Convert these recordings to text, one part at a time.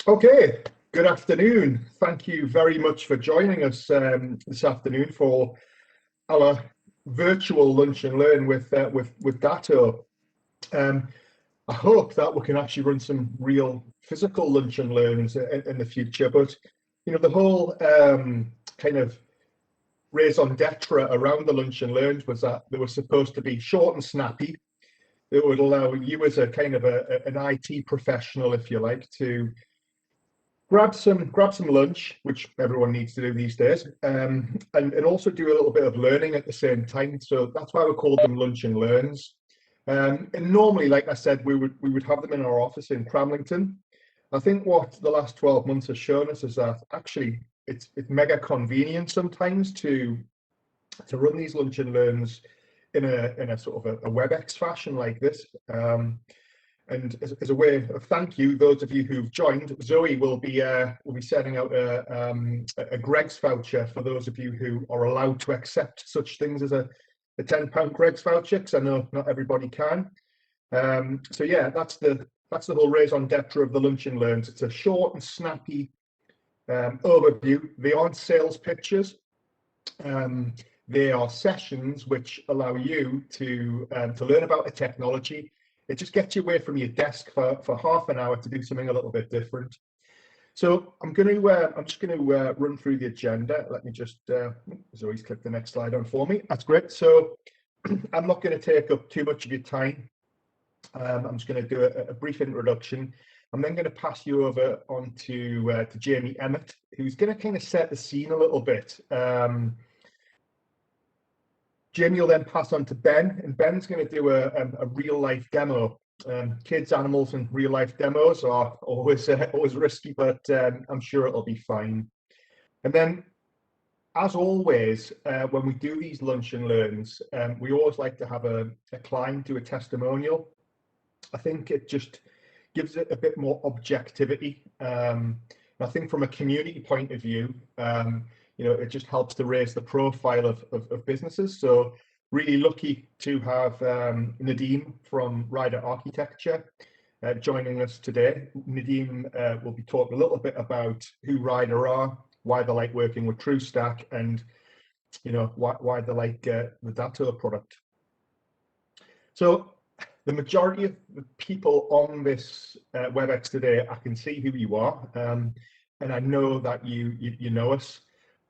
Okay, good afternoon. Thank you very much for joining us this afternoon for our virtual lunch and learn with Datto. Um, I hope that we can actually run some real physical lunch and learns in the future. But the whole kind of raison d'etre around the lunch and learns was that they were supposed to be short and snappy. It would allow you as a kind of an IT professional, if you like, to grab some lunch, which everyone needs to do these days, and also do a little bit of learning at the same time. So that's why we called them lunch and learns. And normally, like I said, we would have them in our office in Cramlington. I think what the last 12 months has shown us is that actually it's mega convenient sometimes to run these lunch and learns in a sort of a WebEx fashion like this. And as a way of thank you, those of you who've joined, Zoe will be sending out a Greg's voucher for those of you who are allowed to accept such things as a £10 Greg's voucher, because I know not everybody can. So yeah, that's the whole raison d'etre of the lunch and learns. It's a short and snappy overview. They aren't sales pitches. They are sessions which allow you to learn about a technology. It just gets you away from your desk for half an hour to do something a little bit different. So I'm just going to run through the agenda. Let me just Zoe's click the next slide on for me. That's great. So I'm not going to take up too much of your time. I'm just going to do a brief introduction. I'm then going to pass you over on to Jamie Emmett, who's going to kind of set the scene a little bit. Jamie will then pass on to Ben, and Ben's going to do a real life demo. Kids, animals, and real life demos are always risky, but I'm sure it'll be fine. And then, as always, when we do these lunch and learns, we always like to have a client do a testimonial. I think it just gives it a bit more objectivity. I think from a community point of view, it just helps to raise the profile of businesses. So really lucky to have Nadeem from Rider Architecture joining us today. Nadeem will be talking a little bit about who Rider are, why they like working with TruStack, and why they like the Datto product. So the majority of the people on this WebEx today, I can see who you are, and I know that you know us.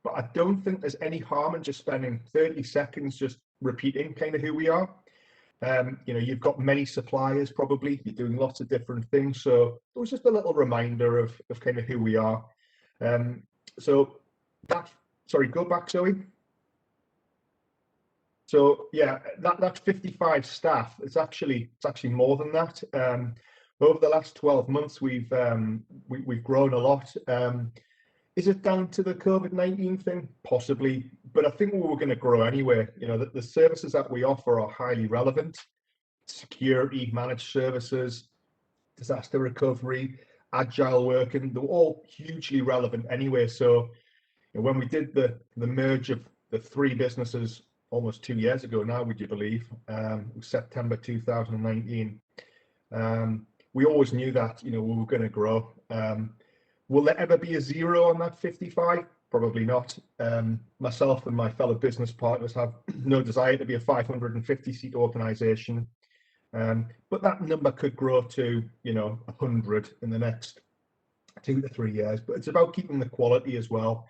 But I don't think there's any harm in just spending 30 seconds just repeating kind of who we are. You've got many suppliers probably, you're doing lots of different things. So it was just a little reminder of kind of who we are. Sorry, go back, Zoe. So yeah, that 55 staff, it's actually more than that. Over the last 12 months, we've grown a lot. Is it down to the COVID-19 thing? Possibly, but I think we were going to grow anyway. The services that we offer are highly relevant. Security, managed services, disaster recovery, agile working, they're all hugely relevant anyway. So when we did the merge of the three businesses almost 2 years ago now, would you believe, September 2019, we always knew that we were going to grow. Will there ever be a zero on that 55? Probably not. Myself and my fellow business partners have no desire to be a 550-seat organization, but that number could grow to 100 in the next 2 to 3 years. But it's about keeping the quality as well.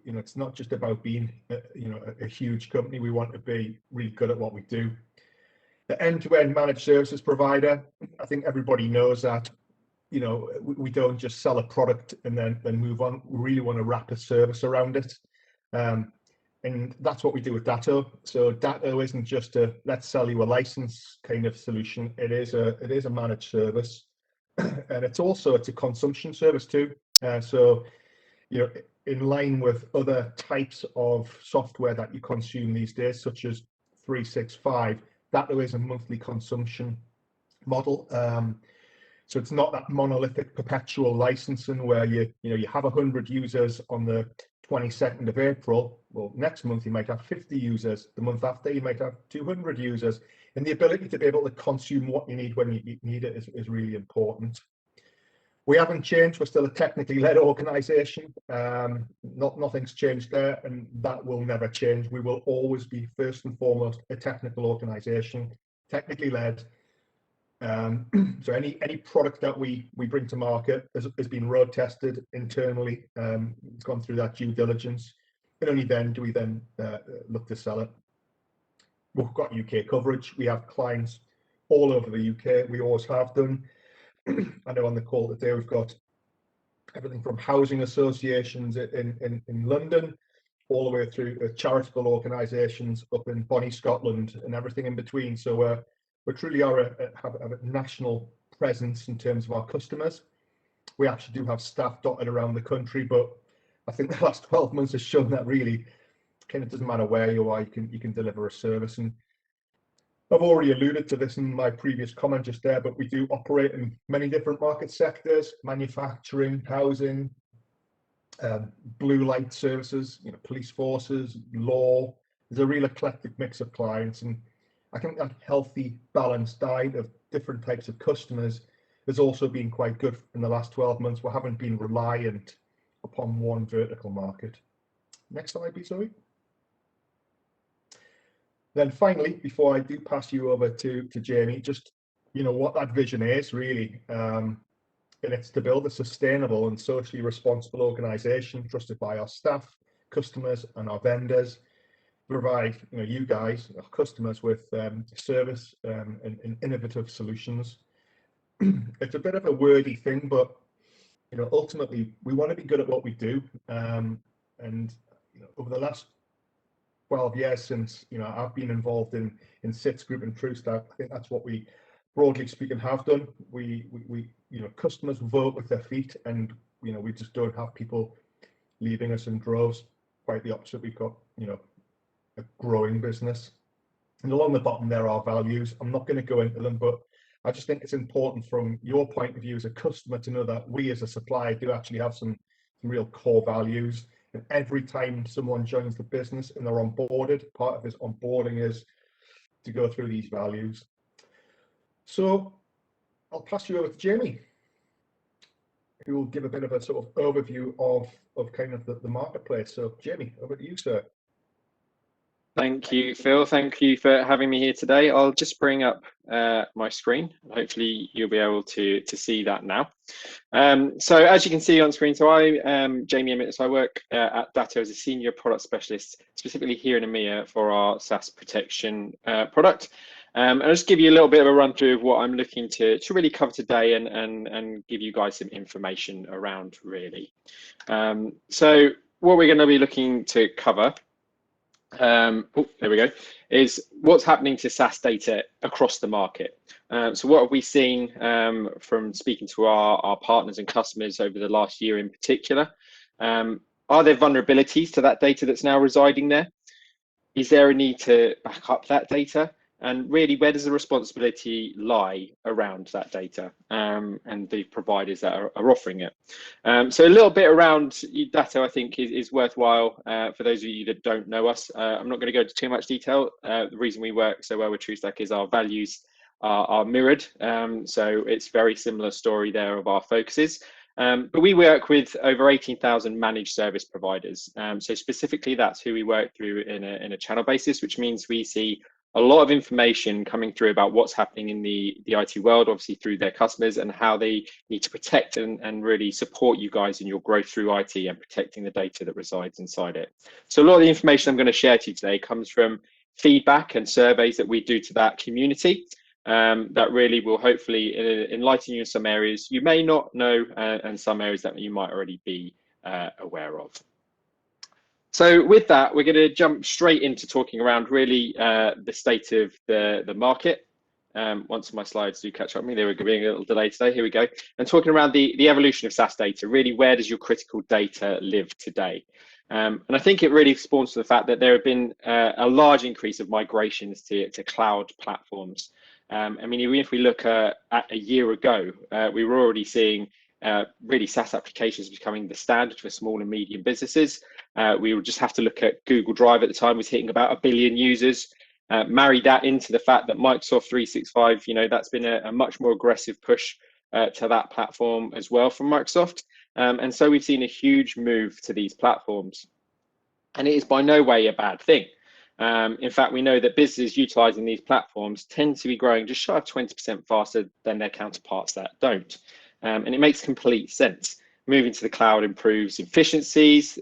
It's not just about being a huge company. We want to be really good at what we do. The end-to-end managed services provider, I think everybody knows that. We don't just sell a product and then move on. We really want to wrap a service around it. And that's what we do with Datto. So Datto isn't just a let's sell you a license kind of solution. It is a managed service. And it's a consumption service too. So in line with other types of software that you consume these days, such as 365, Datto is a monthly consumption model. So it's not that monolithic perpetual licensing where you have 100 users on the 22nd of April. Well, next month you might have 50 users. The month after you might have 200 users. And the ability to be able to consume what you need when you need it is really important. We haven't changed. We're still a technically led organization. Nothing's changed there, and that will never change. We will always be first and foremost a technical organization, technically led. So any product that we bring to market has been road tested internally. It's gone through that due diligence, and only then do we then look to sell it. We've got UK coverage. We have clients all over the UK. We always have done. I know on the call today we've got everything from housing associations in London all the way through charitable organisations up in Bonnie, Scotland, and everything in between. So we truly are have a national presence in terms of our customers. We actually do have staff dotted around the country, but I think the last 12 months has shown that really kind of doesn't matter where you are, you can deliver a service. And I've already alluded to this in my previous comment just there, but we do operate in many different market sectors: manufacturing, housing, blue light services, police forces, law. There's a real eclectic mix of clients, and I think that healthy, balanced diet of different types of customers has also been quite good in the last 12 months. We haven't been reliant upon one vertical market. Next slide, please, Zoe. Then finally, before I do pass you over to Jamie, just what that vision is really, and it's to build a sustainable and socially responsible organisation trusted by our staff, customers, and our vendors. Provide you guys, our customers, with service and innovative solutions. It's a bit of a wordy thing, but ultimately we want to be good at what we do. And over the last 12 years since I've been involved in SITS Group and TruStack, I think that's what we, broadly speaking, have done. We customers vote with their feet, and we just don't have people leaving us in droves. Quite the opposite. We've got a growing business, and along the bottom there are values. I'm not going to go into them, but I just think it's important from your point of view as a customer to know that we as a supplier do actually have some real core values. And every time someone joins the business and they're onboarded, part of this onboarding is to go through these values. So I'll pass you over to Jamie, who will give a bit of a sort of overview of kind of the marketplace. So Jamie, over to you, sir. Thank you, Phil. Thank you for having me here today. I'll just bring up my screen. Hopefully you'll be able to see that now. So as you can see on screen, so I am Jamie Emmett. So I work at Datto as a senior product specialist, specifically here in EMEA for our SaaS protection product. And I'll just give you a little bit of a run through of what I'm looking to really cover today and give you guys some information around really. So what we're going to be looking to cover, there we go, is what's happening to SaaS data across the market. So what have we seen from speaking to our partners and customers over the last year in particular? Are there vulnerabilities to that data that's now residing there? Is there a need to back up that data? And really, where does the responsibility lie around that data and the providers that are offering it? So a little bit around Datto, I think, is worthwhile for those of you that don't know us. I'm not going to go into too much detail. The reason we work so well with TruStack is our values are mirrored. So it's very similar story there of our focuses. But we work with over 18,000 managed service providers. So specifically, that's who we work through in a channel basis, which means we see a lot of information coming through about what's happening in the IT world, obviously through their customers, and how they need to protect and really support you guys in your growth through IT and protecting the data that resides inside it. So a lot of the information I'm going to share to you today comes from feedback and surveys that we do to that community that really will hopefully enlighten you in some areas you may not know and some areas that you might already be aware of. So with that, we're going to jump straight into talking around really the state of the market. Once my slides do catch up with me, they were being a little delay today. Here we go. And talking around the evolution of SaaS data, really, where does your critical data live today? And I think it really spawns to the fact that there have been a large increase of migrations to cloud platforms. I mean, even if we look at a year ago, we were already seeing really SaaS applications becoming the standard for small and medium businesses. We would just have to look at Google Drive at the time was hitting about 1 billion users. Marry that into the fact that Microsoft 365, that's been a much more aggressive push to that platform as well from Microsoft. And so we've seen a huge move to these platforms. And it is by no way a bad thing. In fact, we know that businesses utilizing these platforms tend to be growing just shy of 20% faster than their counterparts that don't. And it makes complete sense. Moving to the cloud improves efficiencies,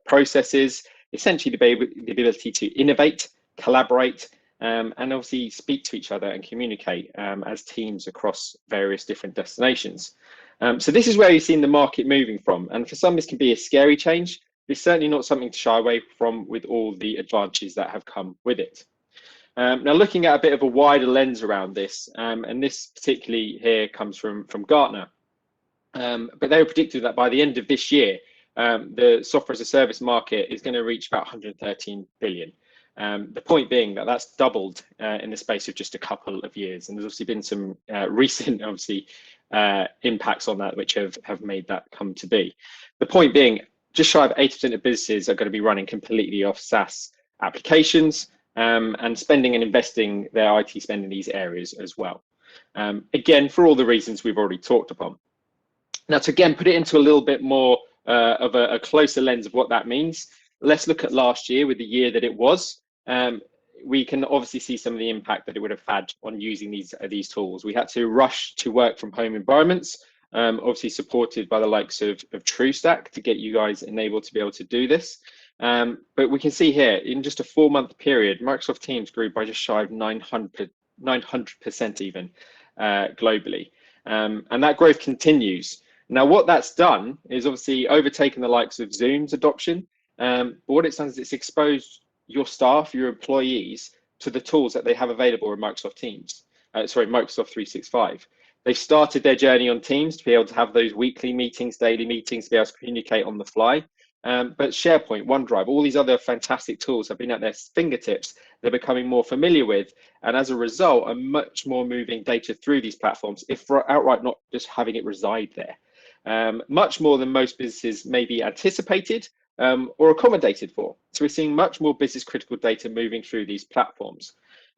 processes, essentially the ability to innovate, collaborate, and obviously speak to each other and communicate as teams across various different destinations. So this is where you've seen the market moving from. And for some, this can be a scary change. It's certainly not something to shy away from with all the advantages that have come with it. Now, looking at a bit of a wider lens around this, and this particularly here comes from Gartner, but they were predicted that by the end of this year, the software as a service market is going to reach about 113 billion. The point being that that's doubled in the space of just a couple of years, and there's obviously been some recent, impacts on that which have made that come to be. The point being, just shy of 80% of businesses are going to be running completely off SaaS applications and spending and investing their IT spend in these areas as well. Again, for all the reasons we've already talked upon. Now, to again put it into a little bit more of a closer lens of what that means, let's look at last year with the year that it was. We can obviously see some of the impact that it would have had on using these tools. We had to rush to work from home environments, obviously supported by the likes of TruStack to get you guys enabled to be able to do this. But we can see here, in just a 4-month period, Microsoft Teams grew by just shy of 900% even globally. And that growth continues. Now, what that's done is obviously overtaken the likes of Zoom's adoption. But what it's done is it's exposed your staff, your employees, to the tools that they have available in Microsoft Teams. Microsoft 365. They've started their journey on Teams to be able to have those weekly meetings, daily meetings, to be able to communicate on the fly. But SharePoint, OneDrive, all these other fantastic tools have been at their fingertips. They're becoming more familiar with, and as a result, are much more moving data through these platforms, if outright not just having it reside there. Much more than most businesses maybe anticipated or accommodated for. So we're seeing much more business critical data moving through these platforms.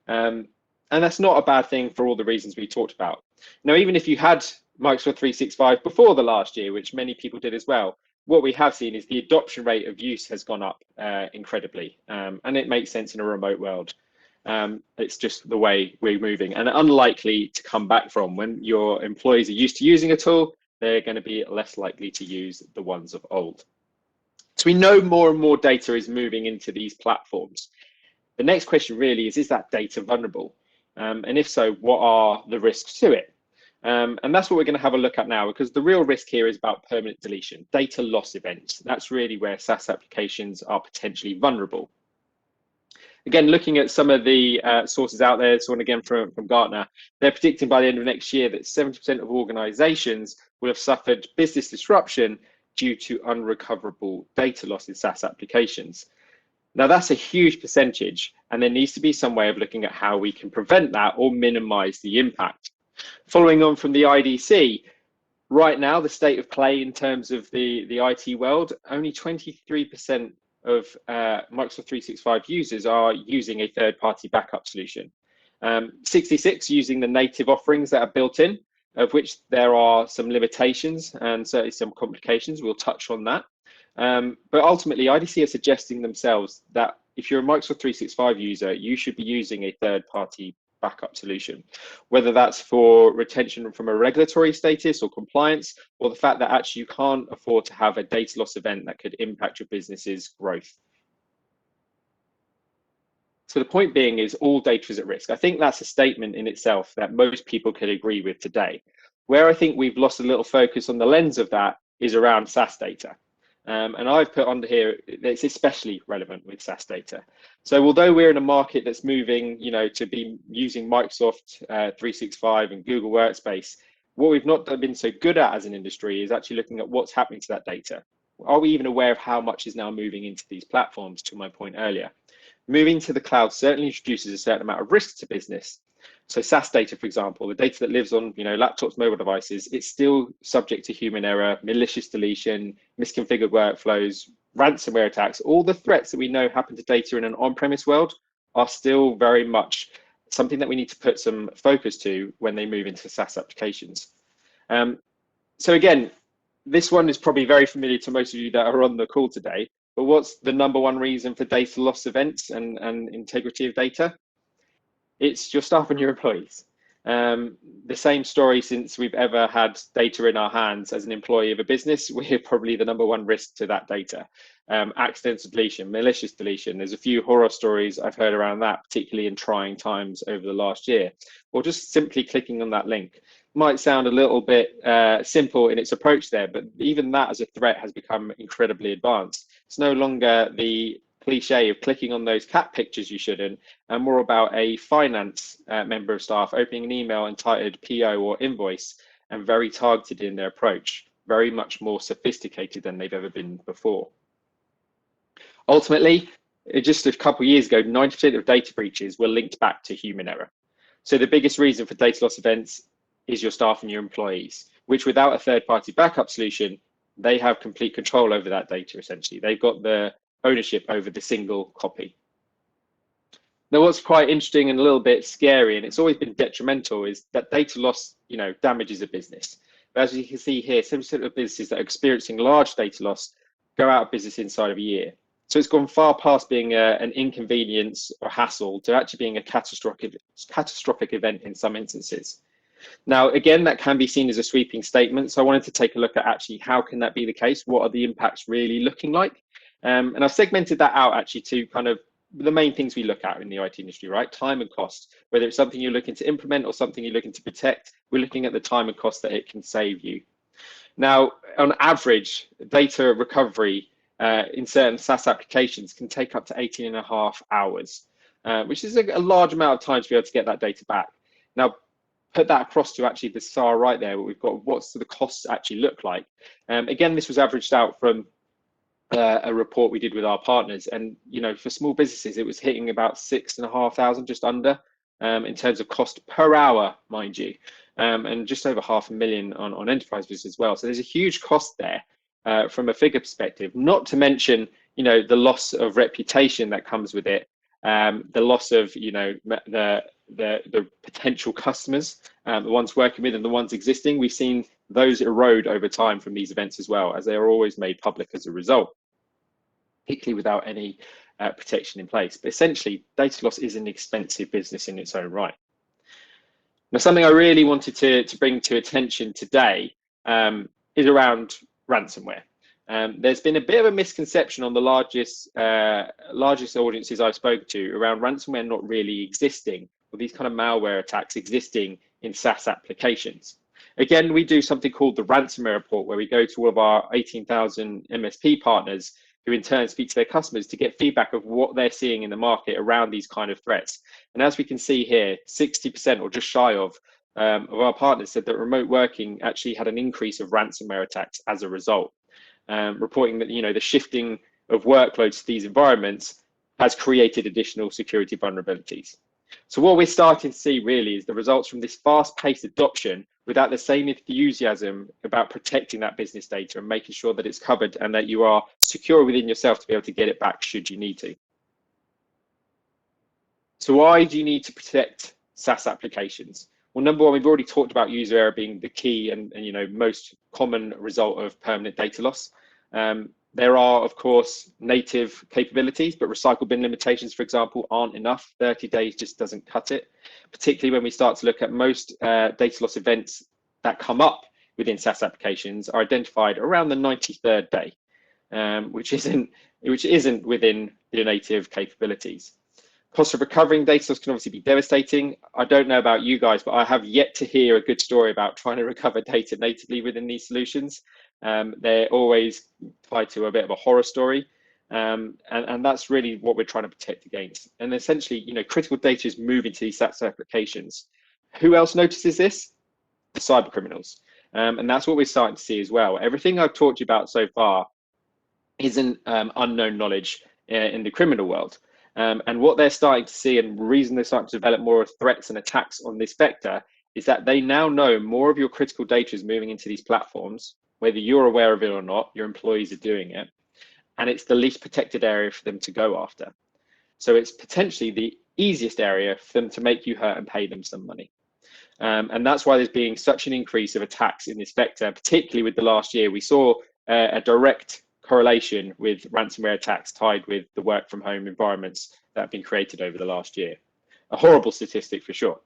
And that's not a bad thing for all the reasons we talked about. Now, even if you had Microsoft 365 before the last year, which many people did as well, what we have seen is the adoption rate of use has gone up incredibly. And it makes sense in a remote world. It's just the way we're moving, and unlikely to come back from. When your employees are used to using a tool, they're going to be less likely to use the ones of old. So we know more and more data is moving into these platforms. The next question really is that data vulnerable? And if so, what are the risks to it? And that's what we're going to have a look at now, because the real risk here is about permanent deletion, data loss events. That's really where SaaS applications are potentially vulnerable. Again, looking at some of the sources out there, this one again from Gartner, they're predicting by the end of next year that 70% of organizations will have suffered business disruption due to unrecoverable data loss in SaaS applications. Now, that's a huge percentage, and there needs to be some way of looking at how we can prevent that or minimize the impact. Following on from the IDC, right now, the state of play in terms of the IT world, only 23% of Microsoft 365 users are using a third-party backup solution. 66 using the native offerings that are built in, of which there are some limitations and certainly some complications. We'll touch on that. But ultimately, IDC are suggesting themselves that if you're a Microsoft 365 user, you should be using a third-party backup solution, whether that's for retention from a regulatory status or compliance, or the fact that actually you can't afford to have a data loss event that could impact your business's growth. So the point being is all data is at risk. I think that's a statement in itself that most people could agree with today. Where I think we've lost a little focus on the lens of that is around SaaS data. And I've put under here, it's especially relevant with SaaS data. So although we're in a market that's moving, to be using Microsoft 365 and Google Workspace, what we've not been so good at as an industry is actually looking at what's happening to that data. Are we even aware of how much is now moving into these platforms, to my point earlier? Moving to the cloud certainly introduces a certain amount of risk to business. So SaaS data, for example, the data that lives on laptops, mobile devices, it's still subject to human error, malicious deletion, misconfigured workflows, ransomware attacks. All the threats that we know happen to data in an on-premise world are still very much something that we need to put some focus to when they move into SaaS applications. So again, this one is probably very familiar to most of you that are on the call today, but what's the number one reason for data loss events and integrity of data? It's your staff and your employees. The same story since we've ever had data in our hands as an employee of a business, we're probably the number one risk to that data. Accidental deletion, malicious deletion. There's a few horror stories I've heard around that, particularly in trying times over the last year. Or just simply clicking on that link. Might sound a little bit simple in its approach there, but even that as a threat has become incredibly advanced. It's no longer the cliche of clicking on those cat pictures you shouldn't, and more about a finance member of staff opening an email entitled PO or invoice, and very targeted in their approach, very much more sophisticated than they've ever been before. Ultimately, just a couple of years ago, 90% of data breaches were linked back to human error. So the biggest reason for data loss events is your staff and your employees, which without a third-party backup solution, they have complete control over that data, essentially. They've got the ownership over the single copy. Now, what's quite interesting and a little bit scary, and it's always been detrimental, is that data loss, damages a business. But as you can see here, 70% of businesses that are experiencing large data loss go out of business inside of a year. So it's gone far past being an inconvenience or hassle to actually being a catastrophic event in some instances. Now, again, that can be seen as a sweeping statement. So I wanted to take a look at actually how can that be the case? What are the impacts really looking like? And I've segmented that out actually to kind of the main things we look at in the IT industry, right? Time and cost, whether it's something you're looking to implement or something you're looking to protect, we're looking at the time and cost that it can save you. Now, on average, data recovery in certain SaaS applications can take up to 18.5 hours, which is a large amount of time to be able to get that data back. Now, put that across to actually the far right there, we've got what's the costs actually look like. Again, this was averaged out from a report we did with our partners, and for small businesses, it was hitting about 6,500, just under, in terms of cost per hour, mind you, and just over 500,000 on enterprise business as well. So there's a huge cost there from a figure perspective. Not to mention, the loss of reputation that comes with it, the loss of the potential customers, the ones working with and the ones existing. We've seen those erode over time from these events as well, as they are always made public as a result, particularly without any protection in place. But essentially, data loss is an expensive business in its own right. Now, something I really wanted to bring to attention today is around ransomware. There's been a bit of a misconception on the largest audiences I've spoken to around ransomware not really existing, or these kind of malware attacks existing in SaaS applications. Again, we do something called the ransomware report, where we go to all of our 18,000 MSP partners, who in turn speak to their customers to get feedback of what they're seeing in the market around these kind of threats. And as we can see here, 60% or just shy of our partners said that remote working actually had an increase of ransomware attacks as a result. Reporting that the shifting of workloads to these environments has created additional security vulnerabilities. So what we're starting to see really is the results from this fast-paced adoption without the same enthusiasm about protecting that business data and making sure that it's covered and that you are secure within yourself to be able to get it back should you need to. So why do you need to protect SaaS applications? Well, number one, we've already talked about user error being the key and most common result of permanent data loss. There are, of course, native capabilities, but recycle bin limitations, for example, aren't enough. 30 days just doesn't cut it, particularly when we start to look at most data loss events that come up within SaaS applications are identified around the 93rd day, which isn't within the native capabilities. Cost of recovering data loss can obviously be devastating. I don't know about you guys, but I have yet to hear a good story about trying to recover data natively within these solutions. They're always tied to a bit of a horror story. And that's really what we're trying to protect against. And essentially, critical data is moving to these SaaS applications. Who else notices this? The cyber criminals. And that's what we're starting to see as well. Everything I've talked to you about so far isn't unknown knowledge in the criminal world. And what they're starting to see, and the reason they're starting to develop more threats and attacks on this vector, is that they now know more of your critical data is moving into these platforms, whether you're aware of it or not, your employees are doing it, and it's the least protected area for them to go after. So it's potentially the easiest area for them to make you hurt and pay them some money. And that's why there's being such an increase of attacks in this vector, particularly with the last year. We saw a direct correlation with ransomware attacks tied with the work from home environments that have been created over the last year. A horrible statistic for sure.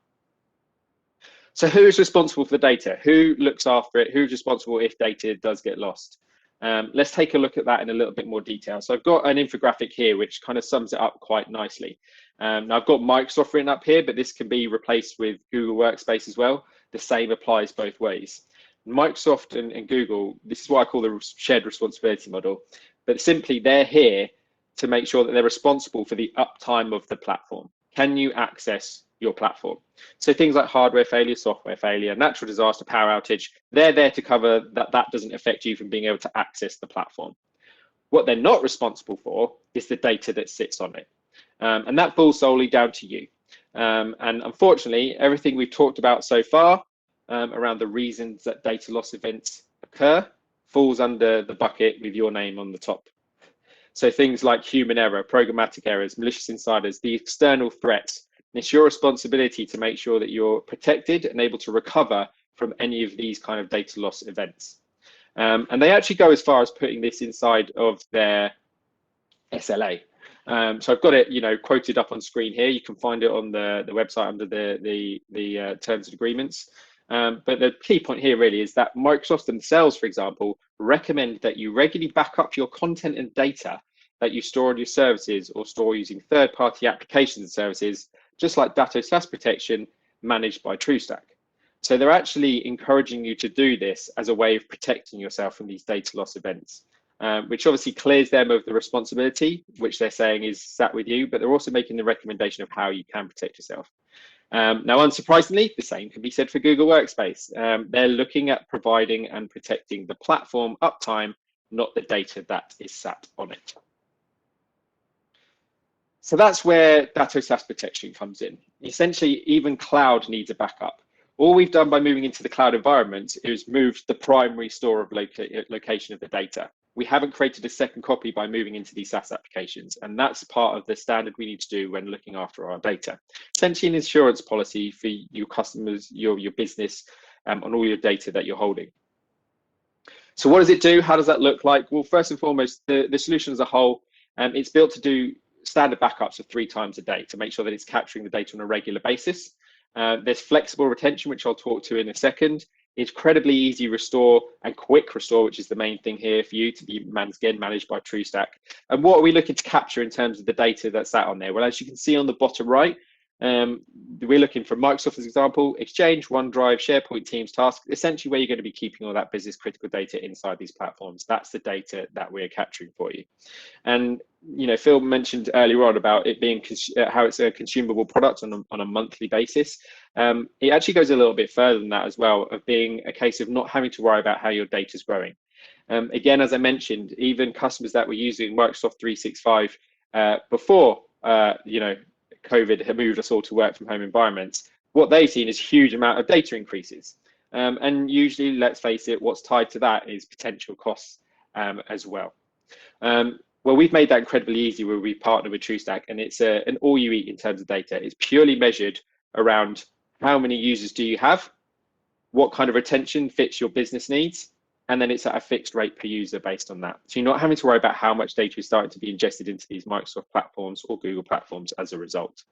So who is responsible for the data? Who looks after it? Who's responsible if data does get lost? Let's take a look at that in a little bit more detail. So I've got an infographic here which kind of sums it up quite nicely. Now I've got Microsoft written up here, but this can be replaced with Google Workspace as well. The same applies both ways. Microsoft and Google, this is what I call the shared responsibility model, but simply they're here to make sure that they're responsible for the uptime of the platform. Can you access your platform? So things like hardware failure, software failure, natural disaster, power outage, they're there to cover that doesn't affect you from being able to access the platform. What they're not responsible for is the data that sits on it. And that falls solely down to you. And unfortunately, everything we've talked about so far around the reasons that data loss events occur falls under the bucket with your name on the top. So things like human error, programmatic errors, malicious insiders, the external threats. It's your responsibility to make sure that you're protected and able to recover from any of these kind of data loss events. And they actually go as far as putting this inside of their SLA. So I've got it, quoted up on screen here. You can find it on the website under the terms and agreements. But the key point here really is that Microsoft themselves, for example, recommend that you regularly back up your content and data that you store on your services or store using third-party applications and services, just like Datto SaaS protection managed by TruStack. So they're actually encouraging you to do this as a way of protecting yourself from these data loss events, which obviously clears them of the responsibility, which they're saying is sat with you, but they're also making the recommendation of how you can protect yourself. Now, unsurprisingly, the same can be said for Google Workspace. They're looking at providing and protecting the platform uptime, not the data that is sat on it. So that's where Datto SaaS protection comes in. Essentially, even cloud needs a backup. All we've done by moving into the cloud environment is moved the primary store of location of the data. We haven't created a second copy by moving into these SaaS applications, and that's part of the standard we need to do when looking after our data. Essentially an insurance policy for your customers, your business, on all your data that you're holding. So what does it do? How does that look like? Well, first and foremost, the solution as a whole, it's built to do standard backups of 3 times a day to make sure that it's capturing the data on a regular basis. There's flexible retention, which I'll talk to in a second. Incredibly easy restore and quick restore, which is the main thing here for you to be managed by TruStack. And what are we looking to capture in terms of the data that's sat on there? Well, as you can see on the bottom right, we're looking for Microsoft as example, Exchange, OneDrive, SharePoint, Teams, Tasks, essentially where you're going to be keeping all that business critical data inside these platforms. That's the data that we're capturing for you. And Phil mentioned earlier on about it being how it's a consumable product on a monthly basis. It actually goes a little bit further than that as well, of being a case of not having to worry about how your data is growing. Again, as I mentioned, even customers that were using Microsoft 365 before COVID had moved us all to work from home environments, what they've seen is a huge amount of data increases. And usually, let's face it, what's tied to that is potential costs as well. Well, we've made that incredibly easy where we partner with TruStack, and it's an all you eat in terms of data. It's purely measured around how many users do you have, what kind of retention fits your business needs, and then it's at a fixed rate per user based on that. So you're not having to worry about how much data is starting to be ingested into these Microsoft platforms or Google platforms as a result.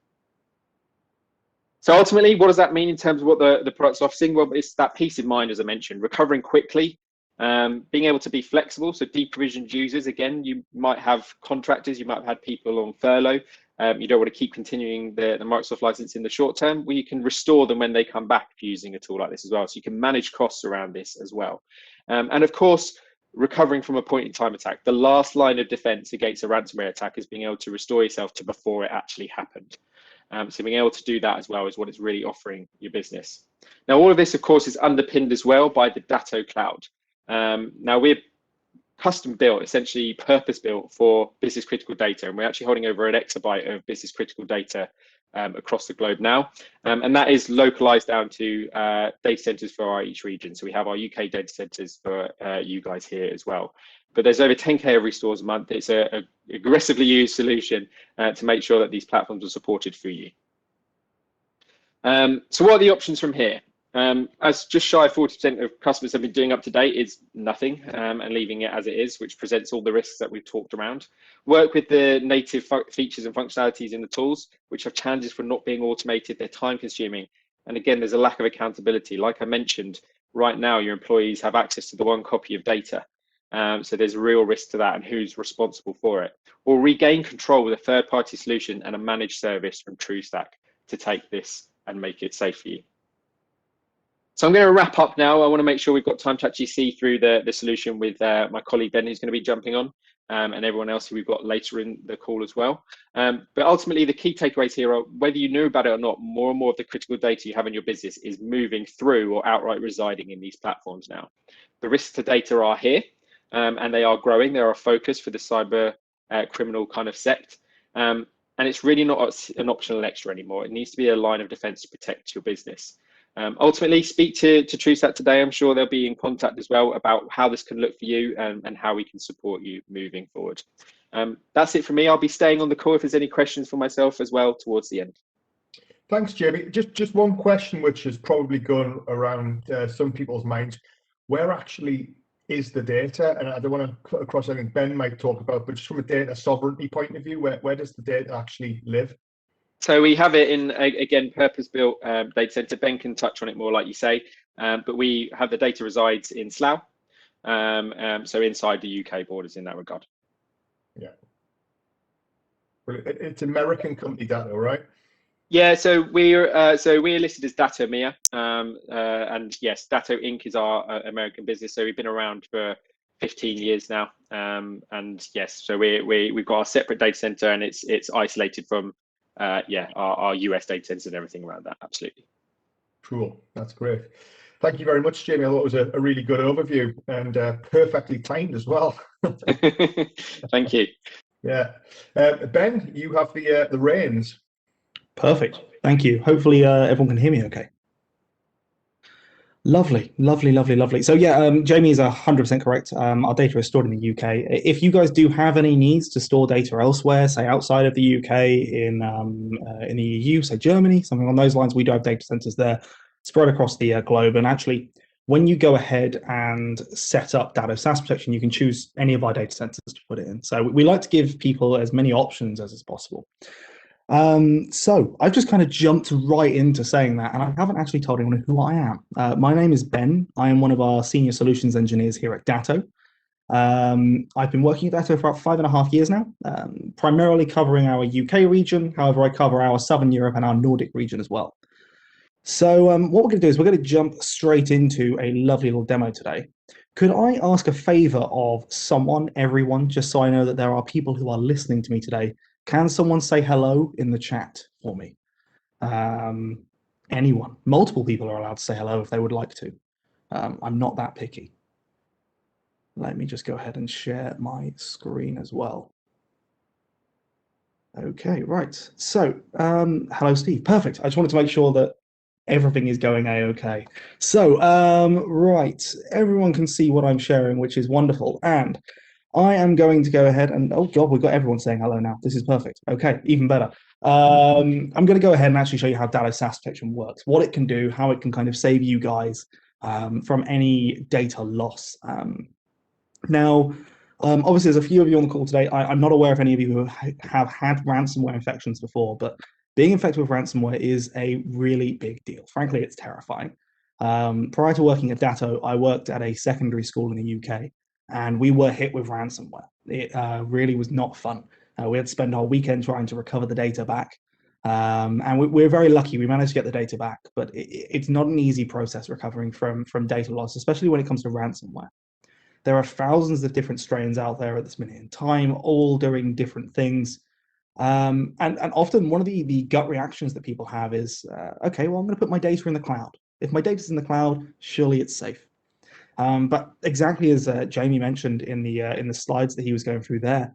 So ultimately, what does that mean in terms of what the product's offering? Well, it's that peace of mind, as I mentioned, recovering quickly, being able to be flexible. So deprovisioned users, again, you might have contractors, you might have had people on furlough. You don't want to keep continuing the Microsoft license in the short term. Well, you can restore them when they come back if you're using a tool like this as well. So you can manage costs around this as well. And of course, recovering from a point-in-time attack. The last line of defense against a ransomware attack is being able to restore yourself to before it actually happened. So being able to do that as well is what it's really offering your business. Now, all of this, of course, is underpinned as well by the Datto Cloud. Now, we're custom built, essentially purpose built for business critical data, and we're actually holding over an exabyte of business critical data across the globe now, and that is localized down to data centers for each region. So we have our UK data centers for you guys here as well, but there's over 10k of restores a month. It's a aggressively used solution to make sure that these platforms are supported for you. So what are the options from here? As just shy of 40% of customers have been doing up to date is nothing, and leaving it as it is, which presents all the risks that we've talked around. Work with the native features and functionalities in the tools, which have challenges for not being automated, they're time consuming. And again, there's a lack of accountability. Like I mentioned, right now, your employees have access to the one copy of data. So there's a real risk to that and who's responsible for it. Or regain control with a third-party solution and a managed service from TruStack to take this and make it safe for you. So I'm going to wrap up now. I want to make sure we've got time to actually see through the solution with my colleague Ben, who's going to be jumping on, and everyone else who we've got later in the call as well. But ultimately, the key takeaways here are whether you knew about it or not, more and more of the critical data you have in your business is moving through or outright residing in these platforms now. The risks to data are here, and they are growing. They are a focus for the cyber criminal kind of sect. And it's really not an optional extra anymore. It needs to be a line of defense to protect your business. Ultimately, speak to TruStack today. I'm sure they'll be in contact as well about how this can look for you and how we can support you moving forward. That's it for me. I'll be staying on the call if there's any questions for myself as well towards the end. Thanks, Jamie. Just one question which has probably gone around some people's minds. Where actually is the data? And I don't want to cut across anything Ben might talk about, but just from a data sovereignty point of view, where does the data actually live? So we have it in, again, purpose-built data center. Ben can touch on it more, like you say, but we have the data resides in Slough, so inside the UK borders in that regard. Yeah. It's American company Datto, right? Yeah, so we're listed as Datto EMEA, and yes, Datto Inc. is our American business. So we've been around for 15 years now, and yes, so we've got our separate data center, and it's isolated from our US data centers and everything around that. Absolutely. Cool, that's great. Thank you very much, Jamie. I thought it was a really good overview and perfectly timed as well. Thank you. Yeah, Ben, you have the reins. Perfect. Thank you. Hopefully everyone can hear me okay. Lovely, lovely, lovely, lovely. So yeah, Jamie is 100% correct. Our data is stored in the UK. If you guys do have any needs to store data elsewhere, say outside of the UK, in the EU, say Germany, something on those lines, we do have data centers there spread across the globe. And actually, when you go ahead and set up Datto SaaS protection, you can choose any of our data centers to put it in. So we like to give people as many options as is possible. So I've just kind of jumped right into saying that, and I haven't actually told anyone who I am. My name is Ben. I am one of our senior solutions engineers here at Datto. I've been working at Datto for about 5.5 years now, primarily covering our UK region. However, I cover our Southern Europe and our Nordic region as well. So what we're going to do is we're going to jump straight into a lovely little demo today. Could I ask a favor of someone, everyone, just so I know that there are people who are listening to me today? Can someone say hello in the chat for me? Anyone. Multiple people are allowed to say hello if they would like to. I'm not that picky. Let me just go ahead and share my screen as well. Okay, right. So, hello, Steve. Perfect. I just wanted to make sure that everything is going a-okay. So, right. Everyone can see what I'm sharing, which is wonderful. And I am going to go ahead and, oh God, we've got everyone saying hello now. This is perfect. Okay, even better. I'm going to go ahead and actually show you how Datto SaaS protection works, what it can do, how it can kind of save you guys from any data loss. Now, obviously, there's a few of you on the call today. I'm not aware of any of you who have had ransomware infections before, but being infected with ransomware is a really big deal. Frankly, it's terrifying. Prior to working at Datto, I worked at a secondary school in the UK, and we were hit with ransomware. It really was not fun. We had to spend our weekend trying to recover the data back. And we're very lucky we managed to get the data back, but it's not an easy process recovering from data loss, especially when it comes to ransomware. There are thousands of different strains out there at this minute in time, all doing different things. And often one of the gut reactions that people have is, okay, well, I'm going to put my data in the cloud. If my data's in the cloud, surely it's safe. But exactly as Jamie mentioned in the slides that he was going through there,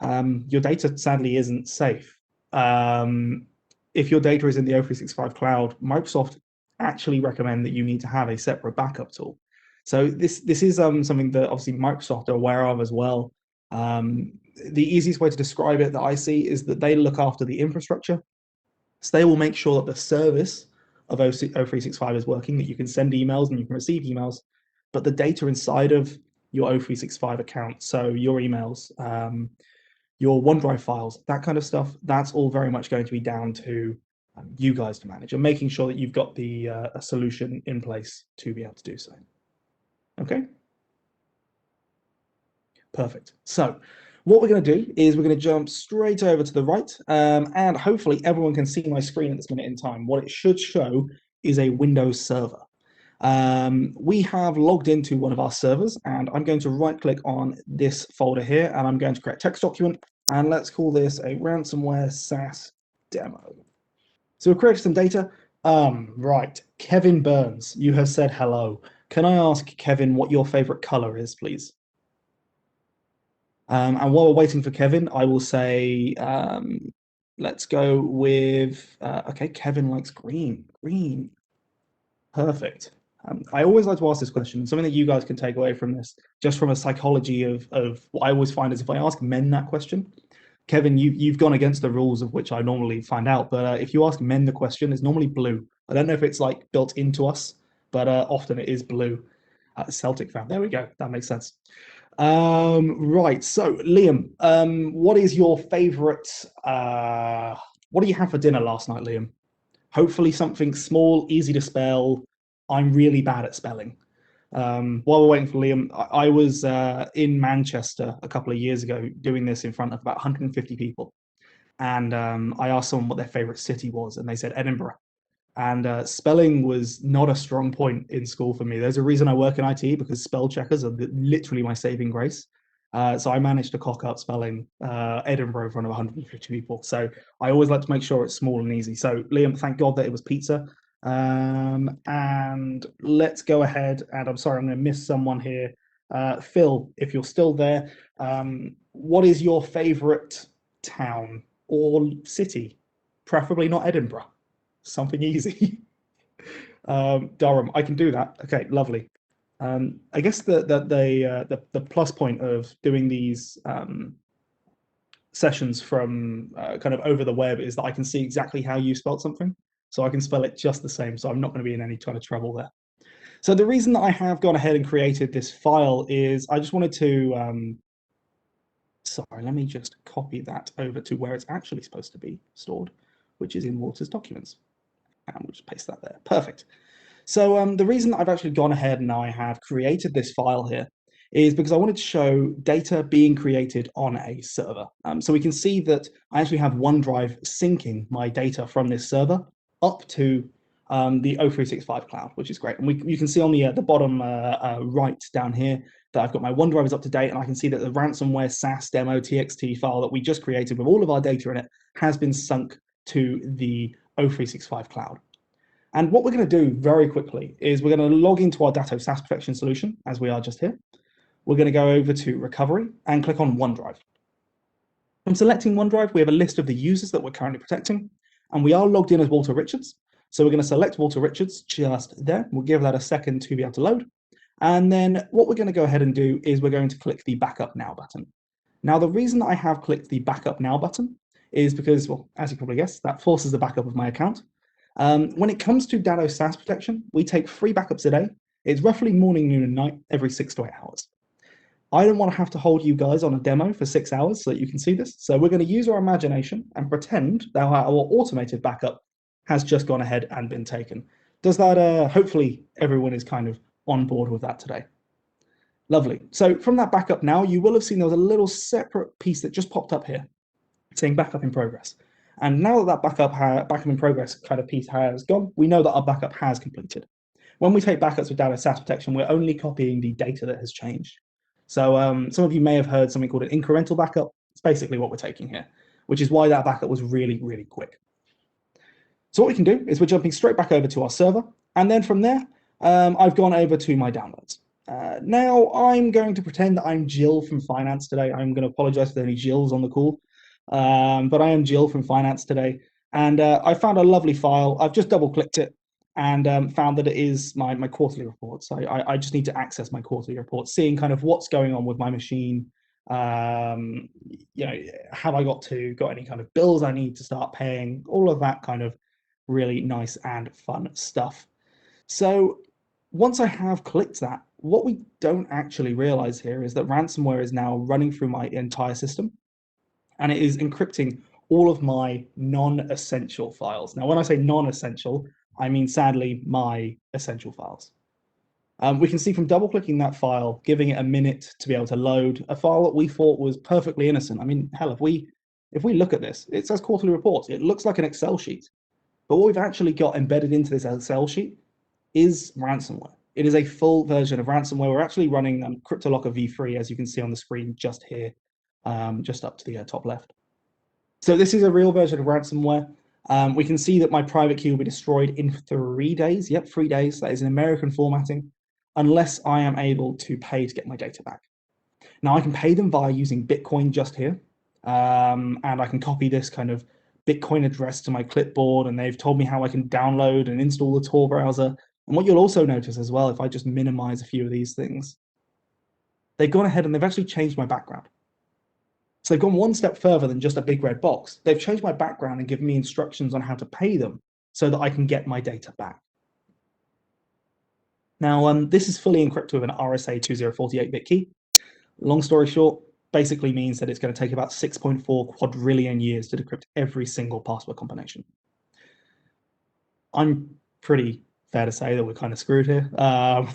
your data sadly isn't safe. If your data is in the O365 cloud, Microsoft actually recommend that you need to have a separate backup tool. So this is something that obviously Microsoft are aware of as well. The easiest way to describe it that I see is that they look after the infrastructure. So they will make sure that the service of O365 is working, that you can send emails and you can receive emails, but the data inside of your O365 account, so your emails, your OneDrive files, that kind of stuff, that's all very much going to be down to you guys to manage and making sure that you've got the a solution in place to be able to do so. Okay? Perfect. So what we're going to do is we're going to jump straight over to the right, and hopefully everyone can see my screen at this minute in time. What it should show is a Windows server. We have logged into one of our servers, and I'm going to right click on this folder here, and I'm going to create a text document, and let's call this a ransomware SaaS demo. So we've created some data. Right, Kevin Burns, you have said hello. Can I ask, Kevin, what your favorite color is, please? And while we're waiting for Kevin, I will say, let's go with, okay, Kevin likes green. Green. Perfect. I always like to ask this question, something that you guys can take away from this, just from a psychology of what I always find is if I ask men that question, Kevin, you've gone against the rules of which I normally find out, but if you ask men the question, it's normally blue. I don't know if it's like built into us, but often it is blue. Celtic fan, there we go, that makes sense. Right, so Liam, what is your favorite, what did you have for dinner last night, Liam? Hopefully something small, easy to spell. I'm really bad at spelling. While we're waiting for Liam, I was in Manchester a couple of years ago doing this in front of about 150 people. And I asked someone what their favorite city was, and they said Edinburgh. And spelling was not a strong point in school for me. There's a reason I work in IT, because spell checkers are literally my saving grace. So I managed to cock up spelling Edinburgh in front of 150 people. So I always like to make sure it's small and easy. So Liam, thank God that it was pizza. And let's go ahead, and I'm sorry, I'm going to miss someone here. Phil, if you're still there, what is your favorite town or city? Preferably not Edinburgh. Something easy. Durham, I can do that. Okay, lovely. I guess the plus point of doing these sessions from kind of over the web is that I can see exactly how you spelled something, so I can spell it just the same, so I'm not going to be in any kind of trouble there. So the reason that I have gone ahead and created this file is I just wanted to, sorry, let me just copy that over to where it's actually supposed to be stored, which is in Walter's documents. And we'll just paste that there. Perfect. So the reason I've actually gone ahead and I have created this file here is because I wanted to show data being created on a server. So we can see that I actually have OneDrive syncing my data from this server up to the O365 cloud, which is great. And you can see on the bottom right down here that I've got my OneDrive is up to date, and I can see that the ransomware SaaS demo TXT file that we just created with all of our data in it has been sunk to the O365 cloud. And what we're going to do very quickly is we're going to log into our Datto SaaS protection solution, as we are just here. We're going to go over to Recovery and click on OneDrive. From selecting OneDrive, we have a list of the users that we're currently protecting, and we are logged in as Walter Richards. So we're going to select Walter Richards just there. We'll give that a second to be able to load. And then what we're going to go ahead and do is we're going to click the Backup Now button. Now, the reason that I have clicked the Backup Now button is because, well, as you probably guessed, that forces a backup of my account. When it comes to Datto SaaS protection, we take 3 backups a day. It's roughly morning, noon, and night, every 6 to 8 hours. I don't want to have to hold you guys on a demo for 6 hours so that you can see this. So we're going to use our imagination and pretend that our automated backup has just gone ahead and been taken. Does that, hopefully everyone is kind of on board with that today. Lovely. So from that backup now, you will have seen there was a little separate piece that just popped up here saying backup in progress. And now that backup in progress kind of piece has gone, we know that our backup has completed. When we take backups with Datto SaaS protection, we're only copying the data that has changed. So some of you may have heard something called an incremental backup. It's basically what we're taking here, which is why that backup was really, really quick. So what we can do is we're jumping straight back over to our server. And then from there, I've gone over to my downloads. Now I'm going to pretend that I'm Jill from finance today. I'm going to apologize for any Jills on the call. But I am Jill from finance today. And I found a lovely file. I've just double clicked it and found that it is my quarterly report. So I just need to access my quarterly report, seeing kind of what's going on with my machine. You know, have I got any kind of bills I need to start paying, all of that kind of really nice and fun stuff. So once I have clicked that, what we don't actually realize here is that ransomware is now running through my entire system, and it is encrypting all of my non-essential files. Now, when I say non-essential, I mean, sadly, my essential files. We can see from double clicking that file, giving it a minute to be able to load a file that we thought was perfectly innocent. I mean, hell, if we look at this, it says quarterly reports. It looks like an Excel sheet, but what we've actually got embedded into this Excel sheet is ransomware. It is a full version of ransomware. We're actually running CryptoLocker v3, as you can see on the screen just here, just up to the top left. So this is a real version of ransomware. We can see that my private key will be destroyed in 3 days. Yep, 3 days. That is in American formatting, unless I am able to pay to get my data back. Now I can pay them via using Bitcoin just here, and I can copy this kind of Bitcoin address to my clipboard, and they've told me how I can download and install the Tor browser. And what you'll also notice as well, if I just minimize a few of these things, they've gone ahead and they've actually changed my background. So they've gone one step further than just a big red box. They've changed my background and given me instructions on how to pay them so that I can get my data back. Now, this is fully encrypted with an RSA 2048-bit key. Long story short, basically means that it's going to take about 6.4 quadrillion years to decrypt every single password combination. I'm pretty fair to say that we're kind of screwed here. Our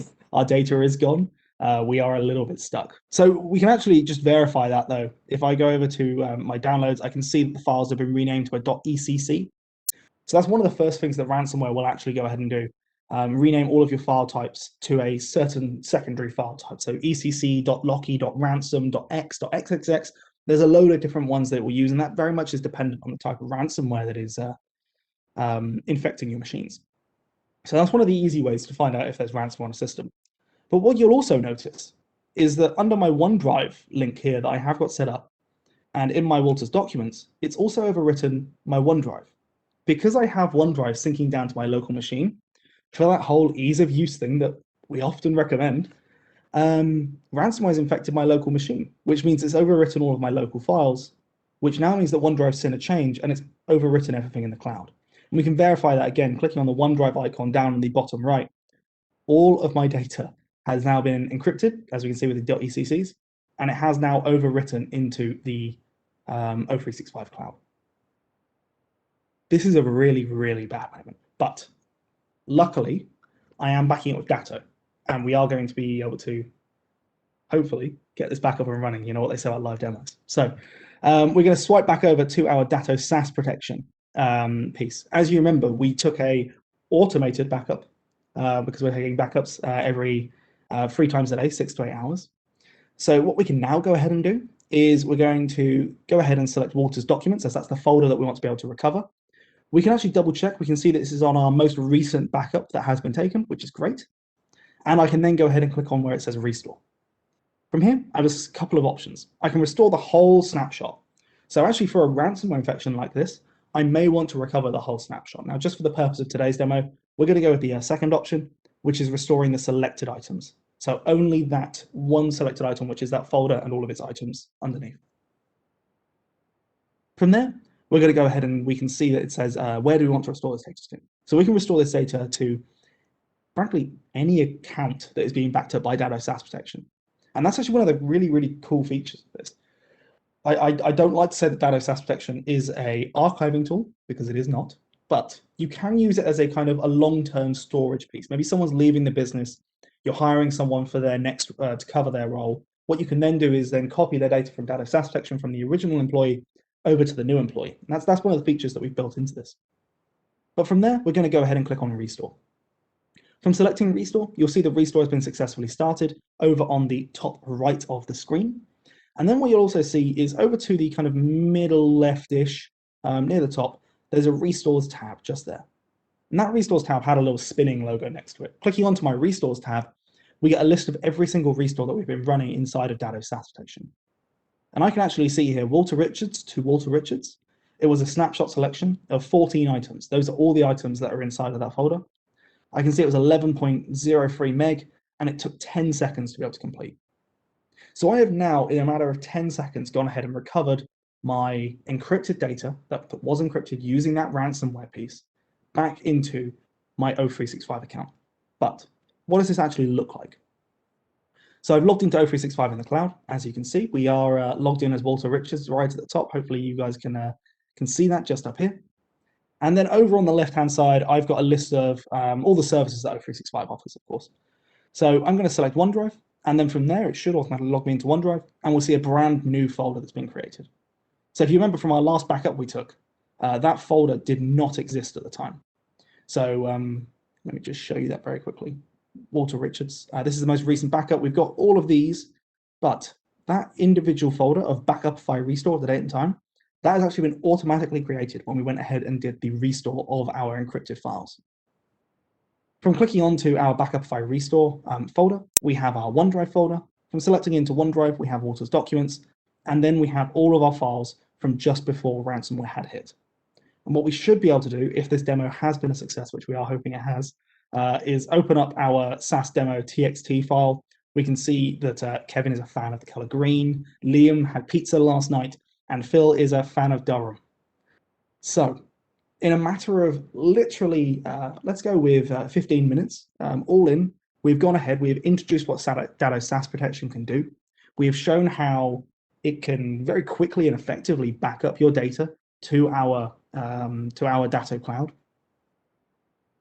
data is gone. We are a little bit stuck. So we can actually just verify that though. If I go over to my downloads, I can see that the files have been renamed to a .ecc. So that's one of the first things that ransomware will actually go ahead and do. Rename all of your file types to a certain secondary file type. So ecc.locky.ransom.x.xxx. There's a load of different ones that it will use, and that very much is dependent on the type of ransomware that is infecting your machines. So that's one of the easy ways to find out if there's ransomware on a system. But what you'll also notice is that under my OneDrive link here that I have got set up, and in my Walters documents, it's also overwritten my OneDrive. Because I have OneDrive syncing down to my local machine, for that whole ease of use thing that we often recommend, ransomware has infected my local machine, which means it's overwritten all of my local files, which now means that OneDrive's seen a change and it's overwritten everything in the cloud. And we can verify that again, clicking on the OneDrive icon down in the bottom right. All of my data has now been encrypted, as we can see with the .eccs, and it has now overwritten into the O365 cloud. This is a really, really bad moment, but luckily, I am backing it with Datto, and we are going to be able to hopefully get this back up and running. You know what they say about live demos. So we're going to swipe back over to our Datto SaaS protection piece. As you remember, we took a automated backup because we're taking backups every 3 times a day, 6 to 8 hours. So what we can now go ahead and do is we're going to go ahead and select Walters documents, as that's the folder that we want to be able to recover. We can actually double check. We can see that this is on our most recent backup that has been taken, which is great. And I can then go ahead and click on where it says restore. From here, I have a couple of options. I can restore the whole snapshot. So actually for a ransomware infection like this, I may want to recover the whole snapshot. Now, just for the purpose of today's demo, we're going to go with the second option, which is restoring the selected items. So only that one selected item, which is that folder and all of its items underneath. From there, we're going to go ahead and we can see that it says, where do we want to restore this data to? So we can restore this data to, frankly, any account that is being backed up by Datto SaaS protection. And that's actually one of the really, really cool features of this. I don't like to say that Datto SaaS protection is a archiving tool, because it is not, but you can use it as a kind of a long-term storage piece. Maybe someone's leaving the business, you're hiring someone for their next, to cover their role. What you can then do is then copy their data from Datto SaaS protection from the original employee over to the new employee. And that's one of the features that we've built into this. But from there, we're going to go ahead and click on Restore. From selecting Restore, you'll see the restore has been successfully started over on the top right of the screen. And then what you'll also see is over to the kind of middle left-ish, near the top, there's a Restores tab just there. And that Restores tab had a little spinning logo next to it. Clicking onto my Restores tab, we get a list of every single restore that we've been running inside of Datto SaaS protection. And I can actually see here Walter Richards to Walter Richards. It was a snapshot selection of 14 items. Those are all the items that are inside of that folder. I can see it was 11.03 meg, and it took 10 seconds to be able to complete. So I have now, in a matter of 10 seconds, gone ahead and recovered my encrypted data that was encrypted using that ransomware piece back into my O365 account. But what does this actually look like? So I've logged into O365 in the cloud. As you can see, we are logged in as Walter Richards right at the top. Hopefully you guys can see that just up here. And then over on the left-hand side, I've got a list of all the services that O365 offers, of course. So I'm going to select OneDrive, and then from there, it should automatically log me into OneDrive, and we'll see a brand new folder that's been created. So if you remember from our last backup we took, that folder did not exist at the time. So let me just show you that very quickly. Walter Richards. This is the most recent backup. We've got all of these, but that individual folder of Backupify Restore at the date and time, that has actually been automatically created when we went ahead and did the restore of our encrypted files. From clicking onto our Backupify Restore folder, we have our OneDrive folder. From selecting into OneDrive, we have Walter's documents, and then we have all of our files from just before ransomware had hit. And what we should be able to do, if this demo has been a success, which we are hoping it has, is open up our SAS demo TXT file. We can see that Kevin is a fan of the color green, Liam had pizza last night, and Phil is a fan of Durham. So in a matter of literally, let's go with 15 minutes, all in, we've gone ahead, we've introduced what Datto SAS protection can do. We have shown how it can very quickly and effectively back up your data to our Datto cloud.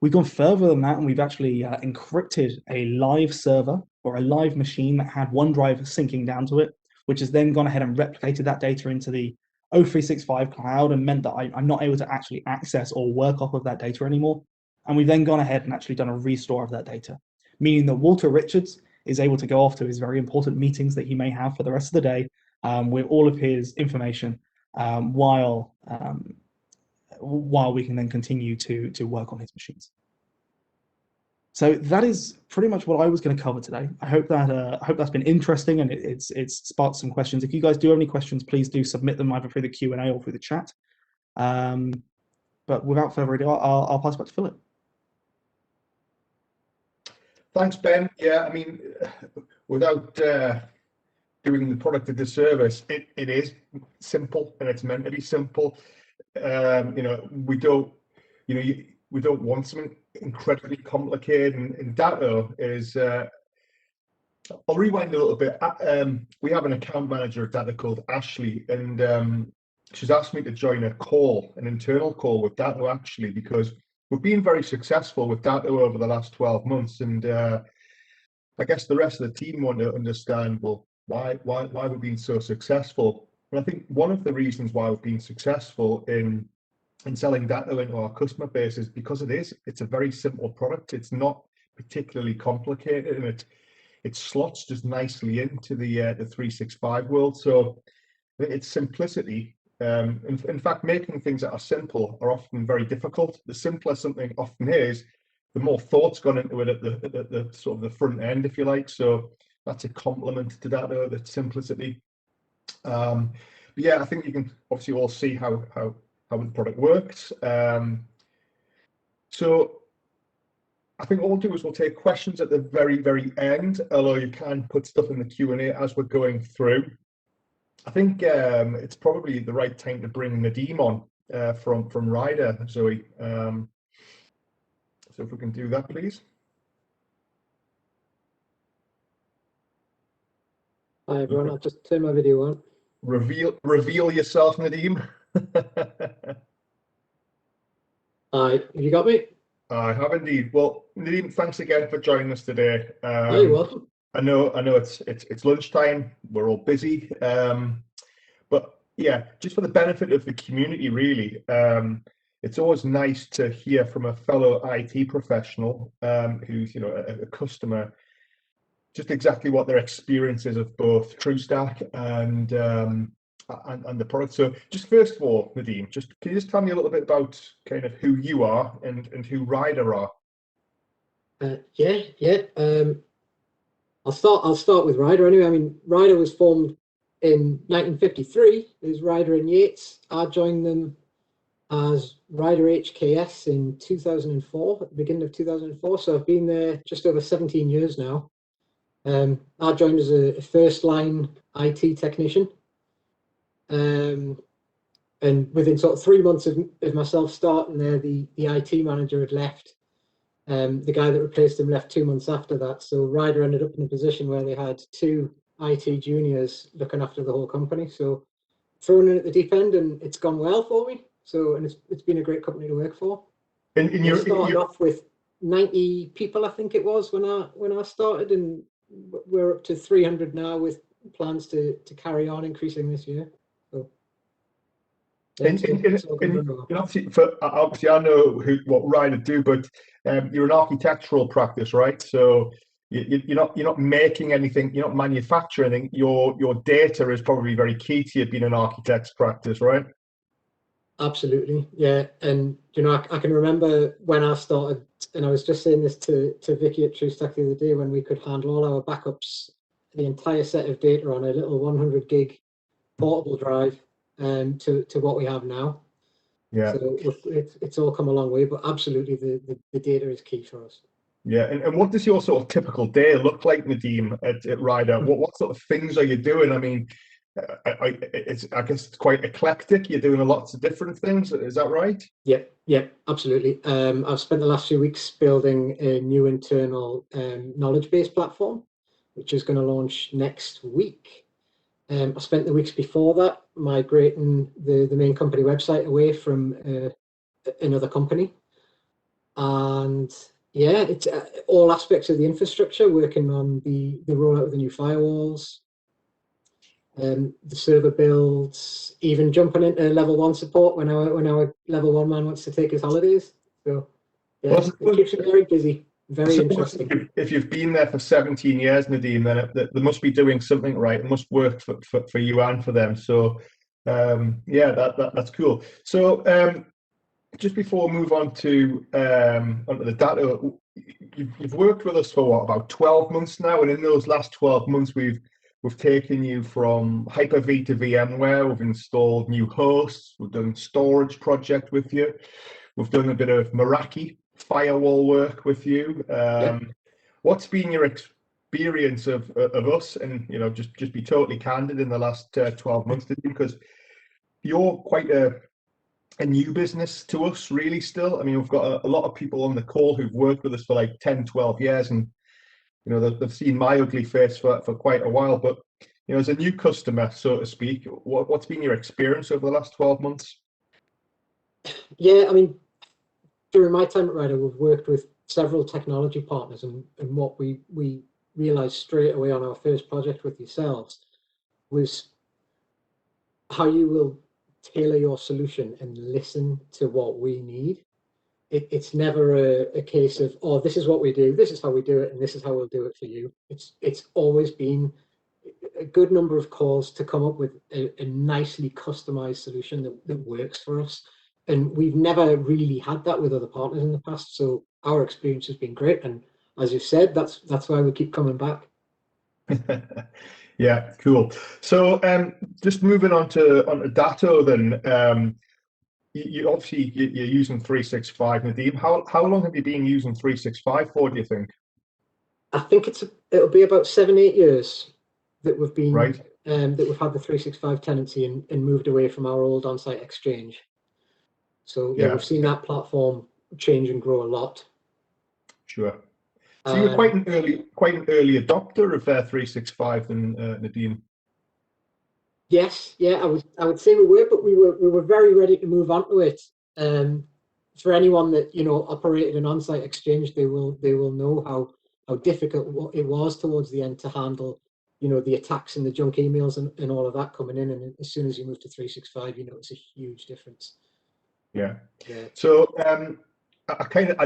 We've gone further than that, and we've actually encrypted a live server or a live machine that had OneDrive syncing down to it, which has then gone ahead and replicated that data into the O365 cloud and meant that I'm not able to actually access or work off of that data anymore. And we've then gone ahead and actually done a restore of that data, meaning that Walter Richards is able to go off to his very important meetings that he may have for the rest of the day with all of his information while we can then continue to work on his machines. So that is pretty much what I was going to cover today. I hope that's been interesting and it's sparked some questions. If you guys do have any questions, please do submit them either through the Q&A or through the chat. But without further ado, I'll pass back to Philip. Thanks, Ben. Yeah, I mean, without doing the product a disservice, it is simple and it's meant to be simple. We don't want something incredibly complicated, and Datto is. I'll rewind a little bit. We have an account manager at Datto called Ashley, and she's asked me to join an internal call with Datto actually, because we've been very successful with Datto over the last 12 months, and I guess the rest of the team want to understand, well, why we've been so successful. And I think one of the reasons why we've been successful in selling Datto into our customer base is because it's a very simple product. It's not particularly complicated, and it slots just nicely into the 365 world. So it's simplicity. In fact, making things that are simple are often very difficult. The simpler something often is, the more thought's gone into it at the sort of the front end, if you like. So that's a compliment to Datto, that simplicity. But yeah, I think you can obviously all see how the product works. So I think all we'll do is we'll take questions at the very, very end, although you can put stuff in the Q&A as we're going through. I think it's probably the right time to bring Nadeem on from Ryder, Zoe. So if we can do that, please. Hi everyone, I'll just turn my video on. Reveal yourself, Nadeem. Hi, have you got me? I have indeed. Well, Nadeem, thanks again for joining us today. You're welcome. I know it's lunchtime. We're all busy, but yeah, just for the benefit of the community, really, it's always nice to hear from a fellow IT professional who's a customer, just exactly what their experience is of both TruStack and the product. So just first of all, Nadeem, can you just tell me a little bit about kind of who you are and who Ryder are? Yeah. I'll start with Ryder anyway. I mean, Ryder was formed in 1953. There's Ryder and Yates. I joined them as Ryder HKS in 2004, at the beginning of 2004. So I've been there just over 17 years now. I joined as a first line IT technician. And within sort of 3 months of myself starting there, the IT manager had left. The guy that replaced him left 2 months after that. So Ryder ended up in a position where they had 2 IT juniors looking after the whole company. So thrown in at the deep end, and it's gone well for me. So, and it's been a great company to work for. And We started off with 90 people, I think it was, when I started, and we're up to 300 now, with plans to carry on increasing this year. So, yeah, obviously, I know what Ryder do, but you're an architectural practice, right? So you're not making anything, you're not manufacturing anything. Your data is probably very key to you being an architect's practice, right? Absolutely, yeah. And I can remember when I started, and I was just saying this to Vicky at TruStack the other day, when we could handle all our backups, the entire set of data on a little 100 gig portable drive, to what we have now. Yeah. So it's all come a long way, but absolutely the data is key for us. Yeah, and what does your sort of typical day look like, Nadeem, at Ryder? What sort of things are you doing? I mean, I guess it's quite eclectic. You're doing lots of different things. Is that right? Yeah, absolutely. I've spent the last few weeks building a new internal knowledge base platform, which is going to launch next week. I spent the weeks before that migrating the main company website away from another company. And yeah, it's all aspects of the infrastructure, working on the rollout of the new firewalls, the server builds, even jumping into level 1 support when our level 1 man wants to take his holidays. So yeah, it keeps me very busy. Very interesting. If you've been there for 17 years, Nadeem, then they must be doing something right. It must work for you and for them. So yeah, that's cool. So just before we move on to onto the Datto, you've worked with us for what, about 12 months now, and in those last 12 months we've taken you from Hyper-V to VMware. We've installed new hosts. We've done storage project with you. We've done a bit of Meraki firewall work with you. What's been your experience of us? And just be totally candid in the last 12 months, because you're quite a new business to us, really. Still, I mean, we've got a lot of people on the call who've worked with us for like 10, 12 years, and they've seen my ugly face for quite a while. But as a new customer, so to speak, what's been your experience over the last 12 months? Yeah, I mean, during my time at Ryder, we've worked with several technology partners, and what we realized straight away on our first project with yourselves was how you will tailor your solution and listen to what we need. It's never a case of, oh, this is what we do, this is how we do it, and this is how we'll do it for you. It's always been a good number of calls to come up with a nicely customized solution that works for us. And we've never really had that with other partners in the past. So our experience has been great. And as you said, that's why we keep coming back. Yeah, cool. So just moving on to Datto then. You obviously you're using 365, Nadeem. How long have you been using 365 for, do you think? I think it'll be about 7-8 years that we've been right. That we've had the 365 tenancy and moved away from our old on-site exchange. So yeah, we've seen that platform change and grow a lot. Sure. So you were quite an early adopter of 365, then, Nadeem. Yes, yeah, I would say we were, but we were very ready to move on to it. For anyone that operated an on-site exchange, they will know how difficult it was towards the end to handle the attacks and the junk emails and all of that coming in. And as soon as you move to 365, it's a huge difference. Yeah. So I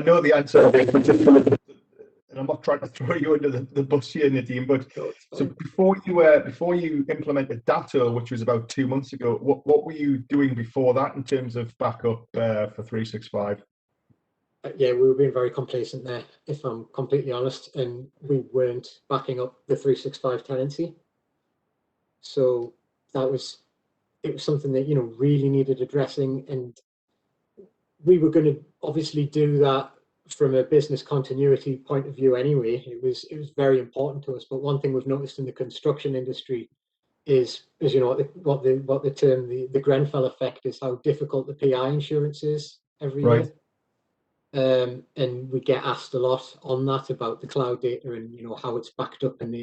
know the answer, and I'm not trying to throw you under the bus here, Nadeem, but so before you implemented Datto, which was about 2 months ago, what were you doing before that in terms of backup for 365? Yeah, we were being very complacent there, if I'm completely honest, and we weren't backing up the 365 tenancy. So it was something that really needed addressing, and we were going to obviously do that from a business continuity point of view anyway. It was very important to us. But one thing we've noticed in the construction industry you know, what the term the Grenfell effect is, how difficult the PI insurance is every Right. year. And we get asked a lot on that about the cloud data and, you know, how it's backed up, and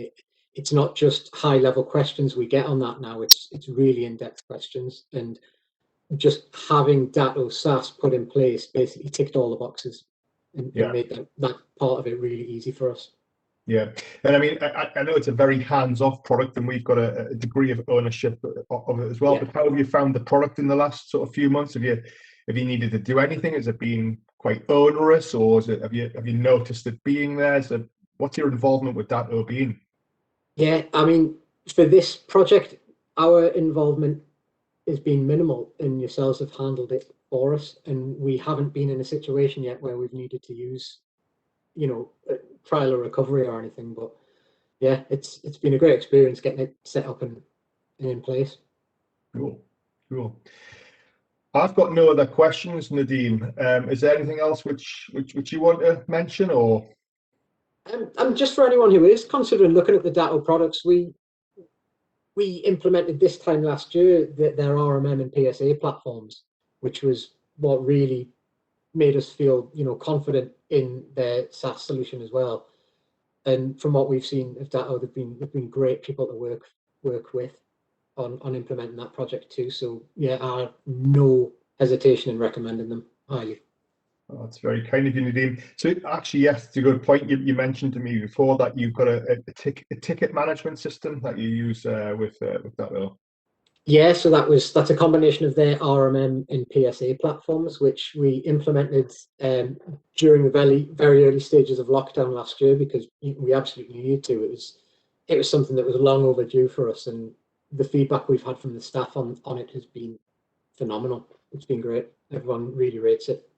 it's not just high level questions we get on that now, it's really in-depth questions, and just having Datto SaaS put in place basically ticked all the boxes and made that part of it really easy for us. Yeah, and I mean, I know it's a very hands-off product, and we've got a degree of ownership of it as well. Yeah. But how have you found the product in the last sort of few months? Have you needed to do anything? Has it been quite onerous, or have you noticed it being there? So, what's your involvement with Datto been? Yeah, I mean, for this project, our involvement has been minimal, and yourselves have handled it for us, and we haven't been in a situation yet where we've needed to use, you know, trial or recovery or anything. But yeah, it's been a great experience getting it set up and in place. Cool. I've got no other questions, Nadeem. Is there anything else which you want to mention, or? Just for anyone who is considering looking at the Datto products, we implemented this time last year their RMM and PSA platforms, which was what really made us feel, you know, confident in their SaaS solution as well. And from what we've seen of Datto, they've been great people to work with on implementing that project too. So yeah, I have no hesitation in recommending them highly. Oh, that's very kind of you, Nadeem. So actually, yes, it's a good point. You mentioned to me before that you've got a ticket management system that you use with Datto. Yeah, so that's a combination of their RMM and PSA platforms, which we implemented during the very early stages of lockdown last year, because we absolutely needed to. It was something that was long overdue for us, and the feedback we've had from the staff on it has been phenomenal. It's been great. Everyone really rates it.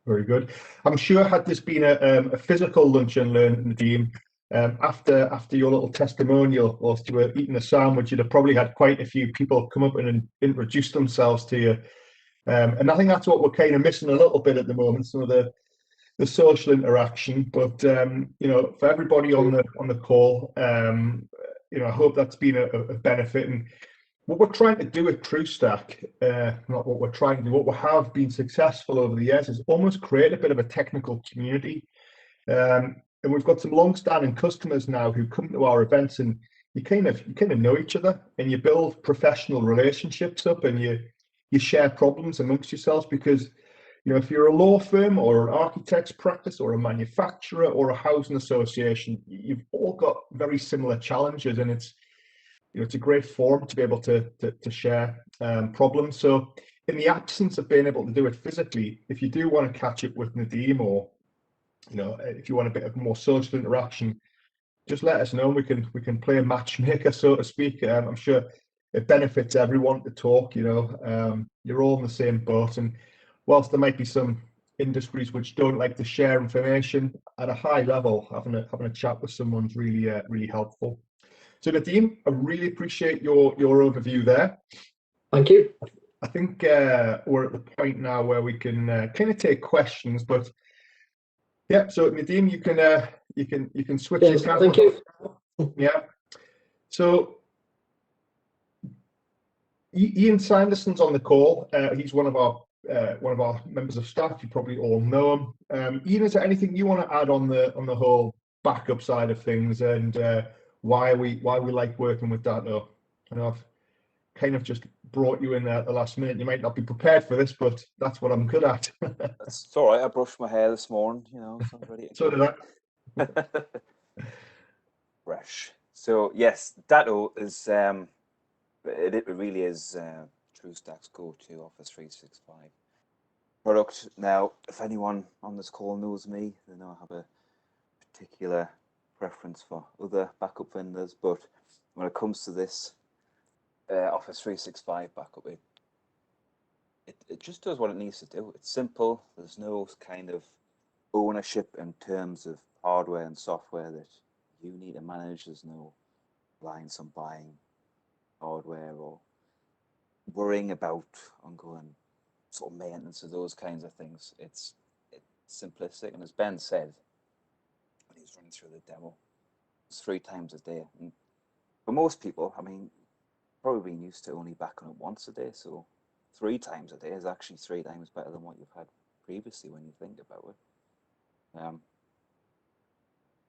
Very good. I'm sure had this been a physical lunch and learn, Nadeem, after your little testimonial whilst you were eating a sandwich, you'd have probably had quite a few people come up and introduce themselves to you. And I think that's what we're kind of missing a little bit at the moment, some of the social interaction. But you know, for everybody on the call, you know, I hope that's been a benefit. And what we're trying to do at TruStack, not what we're trying to do, what we have been successful over the years is almost create a bit of a technical community. And we've got some long-standing customers now who come to our events, and you kind of know each other, and you build professional relationships up, and you share problems amongst yourselves. Because, you know, if you're a law firm or an architect's practice or a manufacturer or a housing association, you've all got very similar challenges, and it's, you know, it's a great forum to be able to share problems. So in the absence of being able to do it physically, if you do want to catch up with Nadeem, or, you know, if you want a bit of more social interaction, just let us know. We can play matchmaker, so to speak. I'm sure it benefits everyone to talk. You know, you're all in the same boat, and whilst there might be some industries which don't like to share information at a high level, having a chat with someone's really helpful. So Nadeem, I really appreciate your overview there. Thank you. I think we're at the point now where we can kind of take questions, but yeah. So Nadeem, you can switch your camera. Thank you. Yeah. So Ian Sanderson's on the call. He's one of our members of staff. You probably all know him. Ian, is there anything you want to add on the whole backup side of things, and why we like working with Datto? I know I've kind of just brought you in at the last minute. You might not be prepared for this, but that's what I'm good at. It's all right. I brushed my hair this morning, you know, so I'm ready to So did I. Fresh. So yes, Datto is it really is TruStack's go-to Office 365 product. Now, if anyone on this call knows me, they know I have a particular preference for other backup vendors, but when it comes to this Office 365 backup, it just does what it needs to do. It's simple. There's no kind of ownership in terms of hardware and software that you need to manage. There's no reliance on buying hardware or worrying about ongoing sort of maintenance of those kinds of things. It's simplistic, and as Ben said when he was running through the demo, it's 3 times a day. And for most people, I mean, probably been used to only backing up once a day, so 3 times a day is actually 3 times better than what you've had previously when you think about it.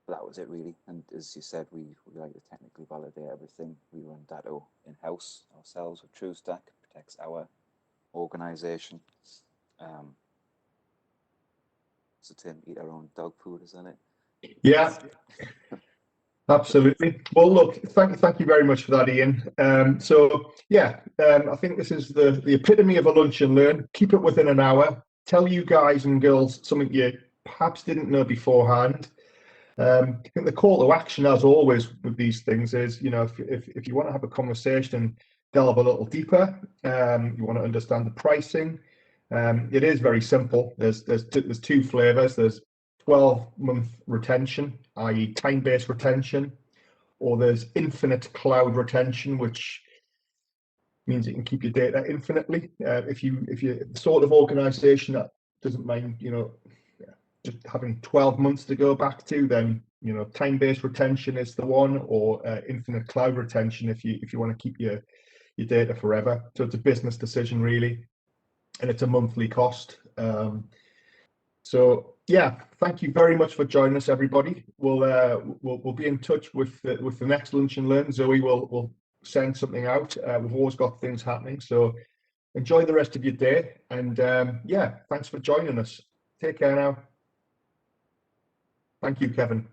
That was it really, and as you said, we like to technically validate everything. We run Datto in-house ourselves with TruStack, protects our organization. So Tim, eat our own dog food, isn't it? Yeah, absolutely. Well, look, thank you very much for that, Ian. So yeah, I think this is the epitome of a lunch and learn. Keep it within an hour. Tell you guys and girls something you perhaps didn't know beforehand. I think the call to action, as always with these things, is, you know, if you want to have a conversation and delve a little deeper, you want to understand the pricing. It is very simple. There's 2 flavors. There's 12-month retention, i.e. time-based retention, or there's infinite cloud retention, which means you can keep your data infinitely. If you're the sort of organization that doesn't mind, you know, just having 12 months to go back to, then, you know, time-based retention is the one, or infinite cloud retention if you want to keep your data forever. So it's a business decision really, and it's a monthly cost. So yeah, thank you very much for joining us, everybody. We'll be in touch with the next lunch and learn. Zoe will send something out. We've always got things happening, so enjoy the rest of your day, and yeah, thanks for joining us. Take care now. Thank you, Kevin.